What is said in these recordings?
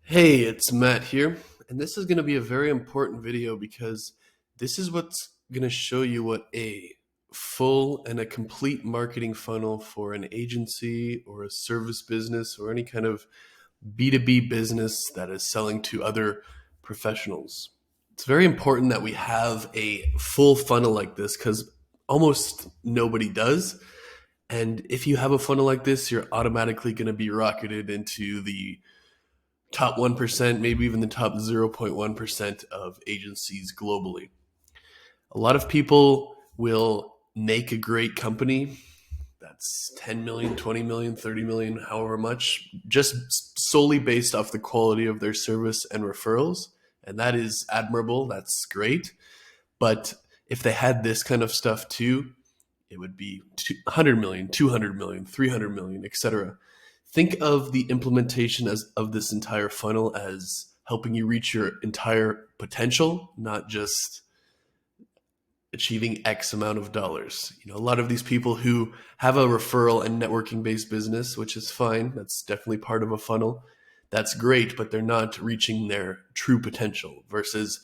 Hey, it's Matt here, and this is going to be a very important video because this is what's going to show you what a full and a complete marketing funnel for an agency or a service business or any kind of B2B business that is selling to other professionals. It's very important that we have a full funnel like this because almost nobody does. And if you have a funnel like this, you're automatically going to be rocketed into the top 1%, maybe even the top 0.1% of agencies globally. A lot of people will make a great company that's 10 million, 20 million, 30 million, however much, just solely based off the quality of their service and referrals. And that is admirable. That's great. But if they had this kind of stuff too, it would be 100 million, 200 million, 300 million, etc. Think of the implementation of this entire funnel as helping you reach your entire potential, not just achieving X amount of dollars. A lot of these people who have a referral and networking based business, which is fine, that's definitely part of a funnel. That's great, but they're not reaching their true potential. Versus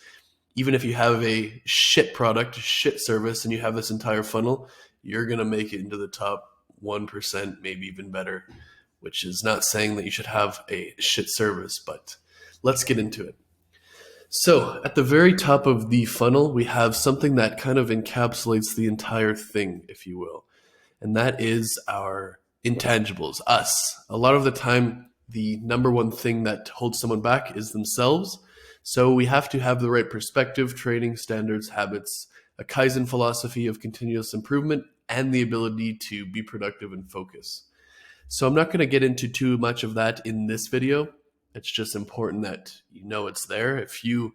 even if you have a shit product, shit service, and you have this entire funnel, you're going to make it into the top 1%, maybe even better, which is not saying that you should have a shit service, but let's get into it. So at the very top of the funnel, we have something that kind of encapsulates the entire thing, if you will. And that is our intangibles, us. A lot of the time, the number one thing that holds someone back is themselves. So we have to have the right perspective, training, standards, habits, a Kaizen philosophy of continuous improvement, and the ability to be productive and focus. So I'm not going to get into too much of that in this video. It's just important that you know it's there. If you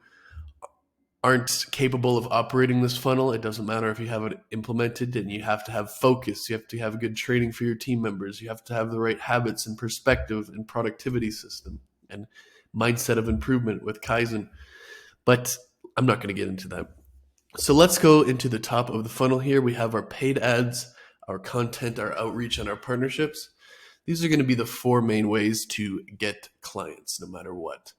aren't capable of operating this funnel, it doesn't matter if you have it implemented, and you have to have focus. You have to have good training for your team members. You have to have the right habits and perspective and productivity system and mindset of improvement with Kaizen. But I'm not going to get into that. So let's go into the top of the funnel here. We have our paid ads, our content, our outreach, and our partnerships. These are going to be the four main ways to get clients no matter what.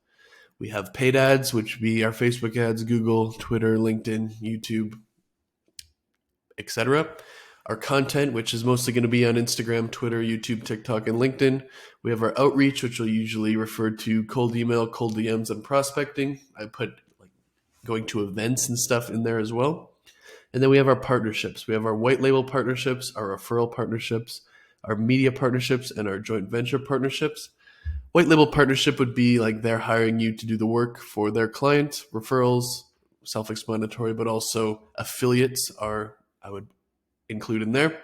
We have paid ads, which would be our Facebook ads, Google, Twitter, LinkedIn, YouTube, etc. Our content, which is mostly going to be on Instagram, Twitter, YouTube, TikTok, and LinkedIn. We have our outreach, which will usually refer to cold email, cold DMs, and prospecting. I put going to events and stuff in there as well. And then we have our partnerships. We have our white label partnerships, our referral partnerships, our media partnerships, and our joint venture partnerships. White label partnership would be like they're hiring you to do the work for their client. Referrals, self-explanatory, but also affiliates I would include in there.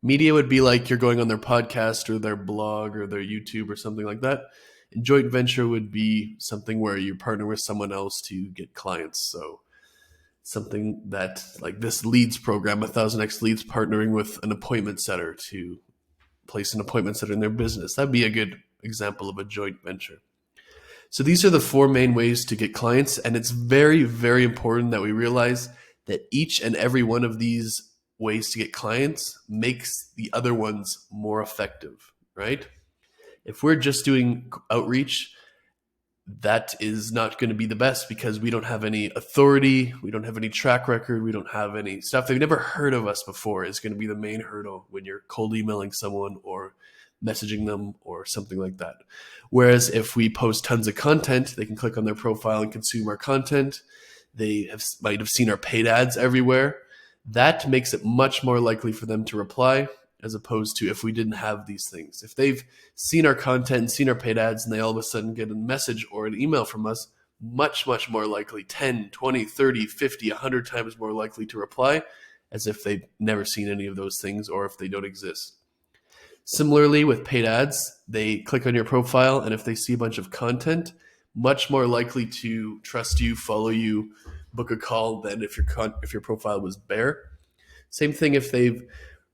Media would be like you're going on their podcast or their blog or their YouTube or something like that. And joint venture would be something where you partner with someone else to get clients. So something that like this leads program, 1000X Leads, partnering with an appointment setter to place an appointment setter in their business. That'd be a good example of a joint venture. So these are the four main ways to get clients. And it's very, very important that we realize that each and every one of these ways to get clients makes the other ones more effective, right? If we're just doing outreach, that is not going to be the best because we don't have any authority. We don't have any track record. We don't have any stuff. They've never heard of us before is going to be the main hurdle when you're cold emailing someone or messaging them or something like that. Whereas if we post tons of content, they can click on their profile and consume our content. They might have seen our paid ads everywhere. That makes it much more likely for them to reply, as opposed to if we didn't have these things. If they've seen our content and seen our paid ads and they all of a sudden get a message or an email from us, much, much more likely, 10, 20, 30, 50, 100 times more likely to reply as if they've never seen any of those things or if they don't exist. Similarly, with paid ads, they click on your profile, and if they see a bunch of content, much more likely to trust you, follow you, book a call than if your profile was bare. Same thing if they've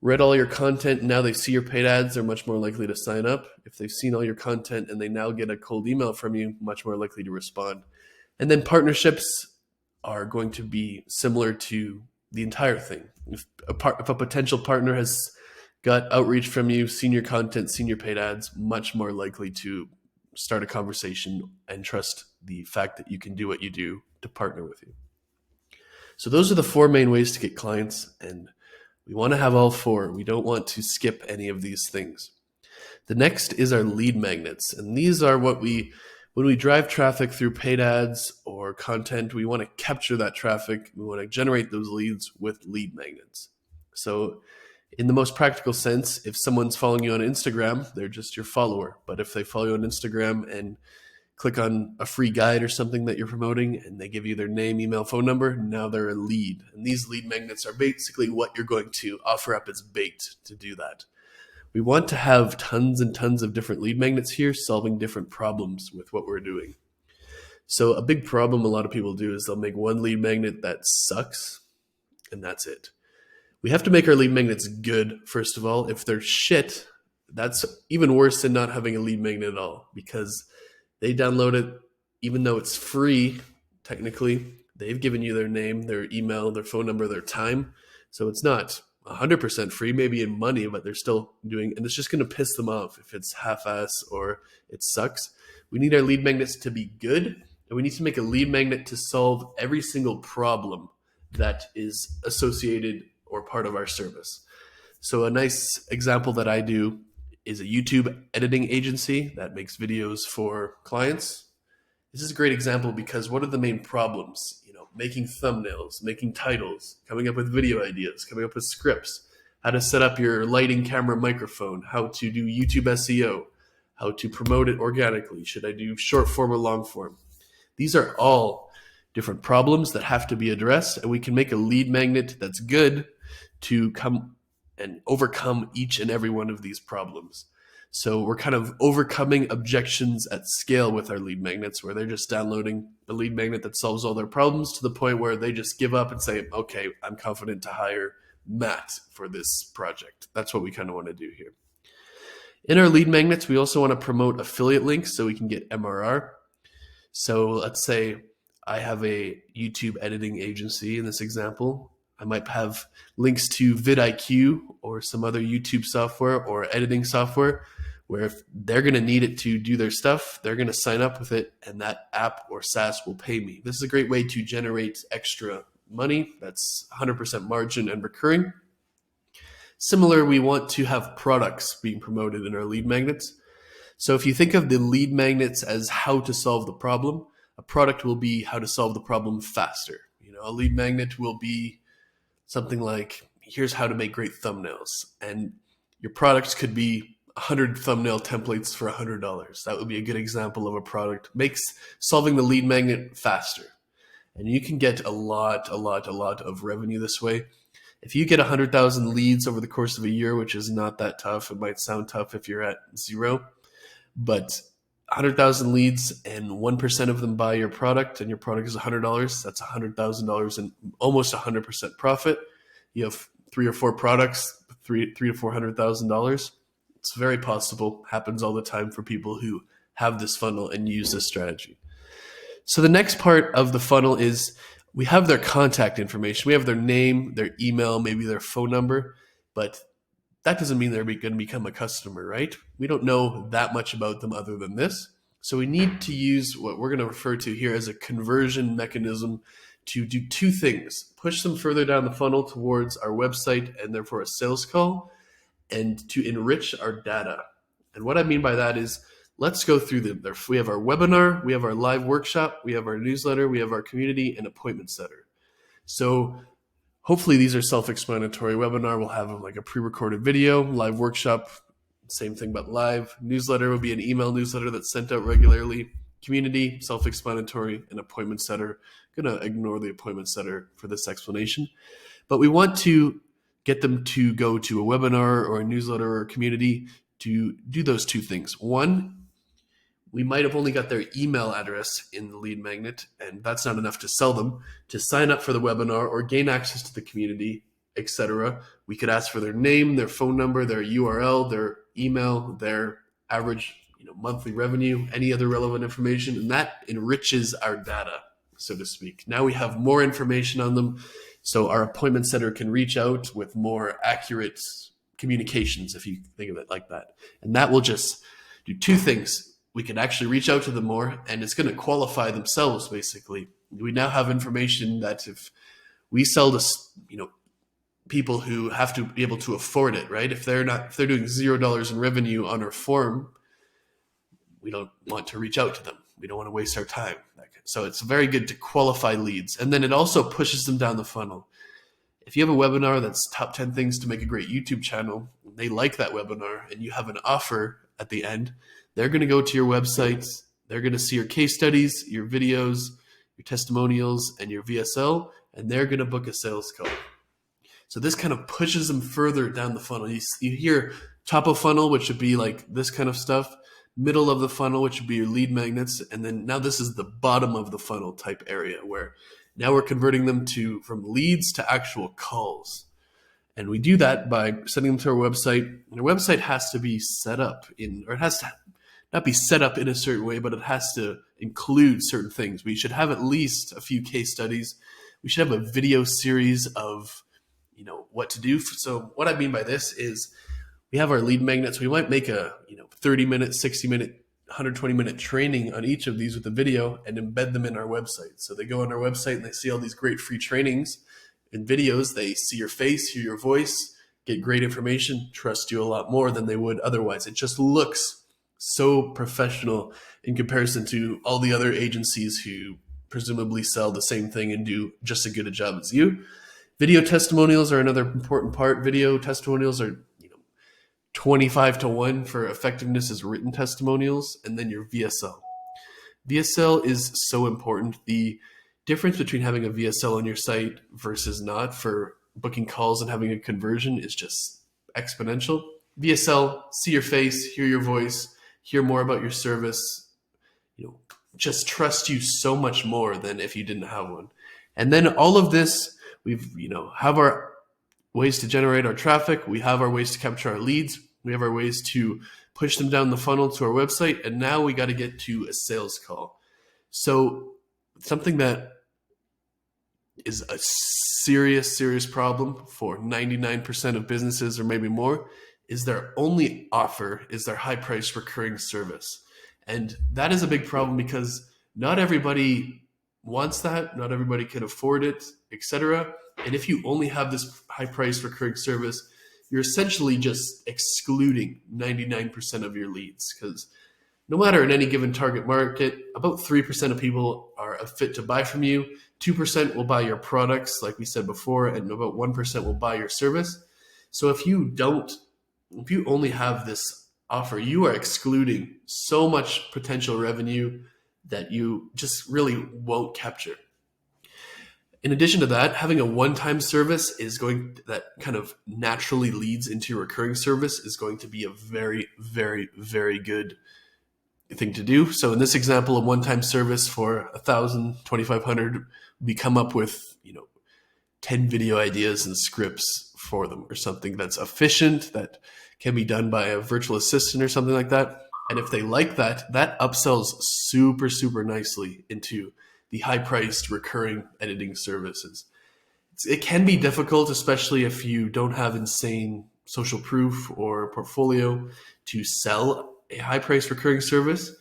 read all your content and now they see your paid ads, they're much more likely to sign up. If they've seen all your content and they now get a cold email from you, much more likely to respond. And then partnerships are going to be similar to the entire thing. If a potential partner has got outreach from you, seen your content, seen your paid ads, much more likely to start a conversation and trust the fact that you can do what you do to partner with you. So those are the 4 main ways to get clients, and we want to have all 4. We don't want to skip any of these things. The next is our lead magnets, and these are when we drive traffic through paid ads or content, we want to capture that traffic. We want to generate those leads with lead magnets. So in the most practical sense, if someone's following you on Instagram, they're just your follower. But if they follow you on Instagram and click on a free guide or something that you're promoting and they give you their name, email, phone number, now they're a lead. And these lead magnets are basically what you're going to offer up as bait to do that. We want to have tons and tons of different lead magnets here solving different problems with what we're doing. So a big problem a lot of people do is they'll make one lead magnet that sucks, and that's it. We have to make our lead magnets good, first of all. If they're shit, that's even worse than not having a lead magnet at all, because they download it, even though it's free, technically. They've given you their name, their email, their phone number, their time. So it's not 100% free, maybe in money, but they're still doing, and it's just going to piss them off if it's half-ass or it sucks. We need our lead magnets to be good, and we need to make a lead magnet to solve every single problem that is associated or part of our service. So a nice example that I do is a YouTube editing agency that makes videos for clients. This is a great example because what are the main problems? Making thumbnails, making titles, coming up with video ideas, coming up with scripts, how to set up your lighting, camera, microphone, how to do YouTube SEO, how to promote it organically. Should I do short form or long form? These are all different problems that have to be addressed, and we can make a lead magnet that's good to come and overcome each and every one of these problems. So we're kind of overcoming objections at scale with our lead magnets, where they're just downloading a lead magnet that solves all their problems to the point where they just give up and say, okay, I'm confident to hire Matt for this project. That's what we kind of want to do here. In our lead magnets, we also want to promote affiliate links so we can get MRR. So let's say I have a YouTube editing agency in this example. I might have links to vidIQ or some other YouTube software or editing software where if they're going to need it to do their stuff, they're going to sign up with it and that app or SaaS will pay me. This is a great way to generate extra money that's 100% margin and recurring. Similar, we want to have products being promoted in our lead magnets. So if you think of the lead magnets as how to solve the problem, a product will be how to solve the problem faster. A lead magnet will be something like, here's how to make great thumbnails. And your products could be 100 thumbnail templates for $100. That would be a good example of a product. Makes solving the lead magnet faster. And you can get a lot of revenue this way. If you get 100,000 leads over the course of a year, which is not that tough, it might sound tough if you're at 0, but 100,000 leads and 1% of them buy your product and your product is $100, that's $100,000 and almost 100% profit. You have 3 or 4 products, $300,000 to $400,000. It's very possible, happens all the time for people who have this funnel and use this strategy. So the next part of the funnel is we have their contact information. We have their name, their email, maybe their phone number, but that doesn't mean they're going to become a customer, right? We don't know that much about them other than this. So we need to use what we're going to refer to here as a conversion mechanism to do 2 things: push them further down the funnel towards our website and therefore a sales call, and to enrich our data. And what I mean by that is, let's go through them. We have our webinar, we have our live workshop, we have our newsletter, we have our community and appointment setter. So hopefully these are self-explanatory. Webinar will have like a pre-recorded video, live workshop, same thing but live. Newsletter will be an email newsletter that's sent out regularly. Community, self-explanatory, and appointment setter. I'm going to ignore the appointment setter for this explanation. But we want to get them to go to a webinar or a newsletter or a community to do those 2 things. One, we might have only got their email address in the lead magnet, and that's not enough to sell them. To sign up for the webinar or gain access to the community, etc., we could ask for their name, their phone number, their URL, their email, their average monthly revenue, any other relevant information, and that enriches our data, so to speak. Now we have more information on them, so our appointment setter can reach out with more accurate communications, if you think of it like that. And that will just do 2 things. we can actually reach out to them more, and it's going to qualify themselves. Basically, we now have information that if we sell to, people who have to be able to afford it, right? If they're doing $0 in revenue on our form, we don't want to reach out to them. We don't want to waste our time. So it's very good to qualify leads. And then it also pushes them down the funnel. If you have a webinar that's top 10 things to make a great YouTube channel, they like that webinar, and you have an offer at the end, they're going to go to your website. They're going to see your case studies, your videos, your testimonials, and your VSL, and they're going to book a sales call. So this kind of pushes them further down the funnel. You hear top of funnel, which would be like this kind of stuff, middle of the funnel, which would be your lead magnets, and then now this is the bottom of the funnel type area where now we're converting them from leads to actual calls. And we do that by sending them to our website. And our website has to be set up it has to not be set up in a certain way, but it has to include certain things. We should have at least a few case studies. We should have a video series of what to do. So what I mean by this is we have our lead magnets. We might make a 30-minute, 60-minute, 120-minute training on each of these with a video and embed them in our website. So they go on our website and they see all these great free trainings and videos. They see your face, hear your voice, get great information, trust you a lot more than they would otherwise. It just looks so professional in comparison to all the other agencies who presumably sell the same thing and do just as good a job as you. Video testimonials are another important part. Video testimonials are 25-1 for effectiveness as written testimonials, and then your VSL. VSL is so important. The difference between having a VSL on your site versus not for booking calls and having a conversion is just exponential. VSL, see your face, hear your voice, hear more about your service, just trust you so much more than if you didn't have one. And then all of this, we've have our ways to generate our traffic. We have our ways to capture our leads. We have our ways to push them down the funnel to our website. And now we got to get to a sales call. So something that is a serious problem for 99% of businesses or maybe more is their only offer is their high price recurring service. And that is a big problem because not everybody wants that. Not everybody can afford it, etc. And if you only have this high price recurring service, you're essentially just excluding 99% of your leads, because no matter in any given target market, about 3% of people are a fit to buy from you. 2% will buy your products, like we said before, and about 1% will buy your service. So if you only have this offer, you are excluding so much potential revenue that you just really won't capture. In addition to that, having a one-time service that kind of naturally leads into your recurring service is going to be a very, very, very good thing to do. So in this example, a one-time service for $1,000, $2,500, we come up with 10 video ideas and scripts for them, or something that's efficient, that can be done by a virtual assistant or something like that. And if they like that, that upsells super, super nicely into the high-priced recurring editing services. It can be difficult, especially if you don't have insane social proof or portfolio, to sell a high-priced recurring service.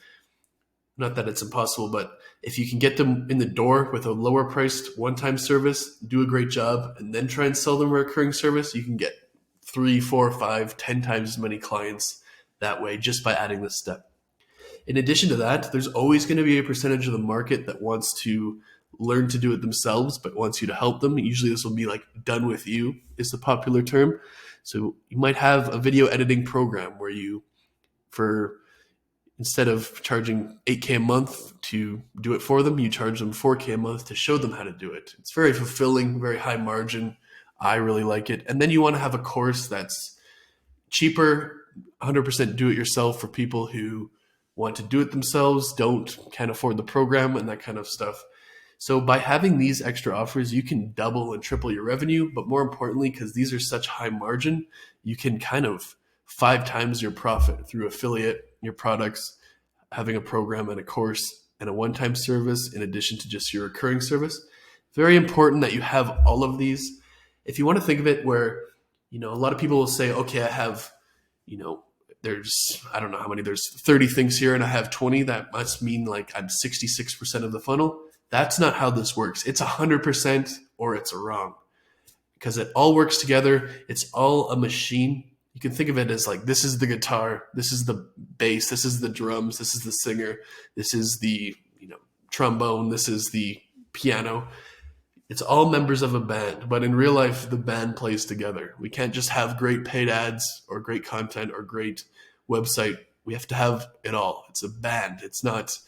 Not that it's impossible, but if you can get them in the door with a lower-priced one-time service, do a great job, and then try and sell them a recurring service, you can get 3, 4, 5, 10 times as many clients that way just by adding this step. In addition to that, there's always going to be a percentage of the market that wants to learn to do it themselves, but wants you to help them. Usually this will be like done with you is the popular term. So you might have a video editing program where instead of charging $8K a month to do it for them, you charge them $4K a month to show them how to do it. It's very fulfilling, very high margin. I really like it. And then you want to have a course that's cheaper, 100% do it yourself for people who want to do it themselves, can't afford the program and that kind of stuff. So by having these extra offers, you can double and triple your revenue, but more importantly, because these are such high margin, you can kind of 5 times your profit through affiliate, your products, having a program and a course and a one-time service in addition to just your recurring service. Very important that you have all of these. If you want to think of it where, a lot of people will say, okay, I have, there's, I don't know how many, there's 30 things here and I have 20. That must mean like I'm 66% of the funnel. That's not how this works. It's 100% or it's wrong, because it all works together. It's all a machine. You can think of it as like, this is the guitar, this is the bass, this is the drums, this is the singer, this is the, trombone, this is the piano. It's all members of a band, but in real life, the band plays together. We can't just have great paid ads or great content or great website. We have to have it all. It's a band. It's not,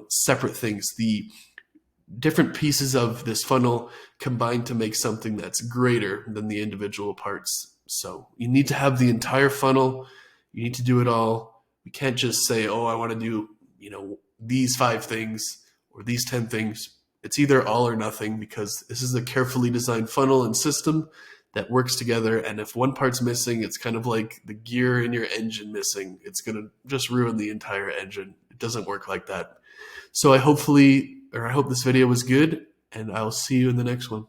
separate things. The different pieces of this funnel combine to make something that's greater than the individual parts. So you need to have the entire funnel. You need to do it all. We can't just say, oh, I want to do, these 5 things or these 10 things. It's either all or nothing, because this is a carefully designed funnel and system that works together. And if one part's missing, it's kind of like the gear in your engine missing. It's going to just ruin the entire engine. It doesn't work like that. So I hope this video was good, and I'll see you in the next one.